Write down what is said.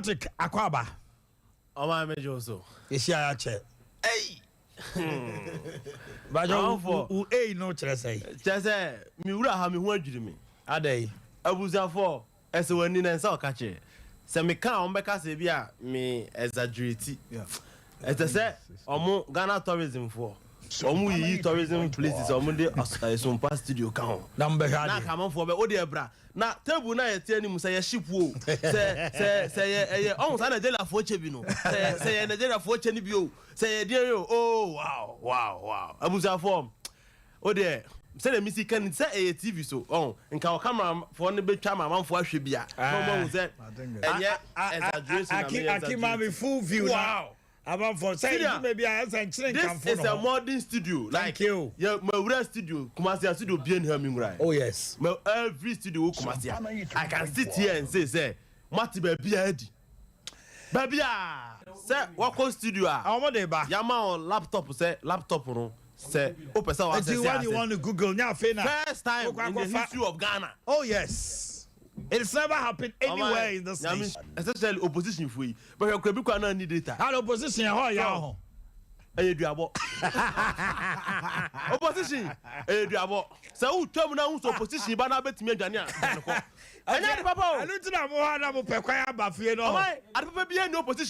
Patrick Akwaba. Oma mejo so. Esi ayache. Hey. Bajo u no kire say. Kire say mi wura ha me ho adwiri mi. Adai. Abuzafo ese wani na nsa okache. Se me kan on beka se bia me exaggerate. Yeah. Ete se omo Ghana tourism for. Omo yi tourism places omo de Sompa studio kan. Na mbe ha. Na ka manfo be o de bra. Na table na ye tie ni mu se ye ship wo. Se ye on sa na de la fo che bi no. Se ye na de la fo che ni bi o. Se ye de yo. Oh wow. Abuzafo. O de say the music can say a TV so nka o camera for ne betwa ma manfo ahwe bia no mo say enye exaggeration Akima me full view now about for say maybe I say nchire nkan for this is a modern studio like you yeah my studio Kumasi studio bien here me ngura oh yes my every studio Kumasi I can sit here and say mati ba bia edi ba bia say wako studio omo dey ba yama on laptop say laptop no say opesa wa say when you want to Google now first time in the history of Ghana. Oh yes, it's never happened anywhere in this nation, especially opposition for you but you could be quite need data and opposition how ya eduabo opposition eduabo say who tell me now who opposition ba na betimi adwane a anya de papa o anu ti na mo ha na mo pe kwan aba fie no o mai ade papa bi any opposition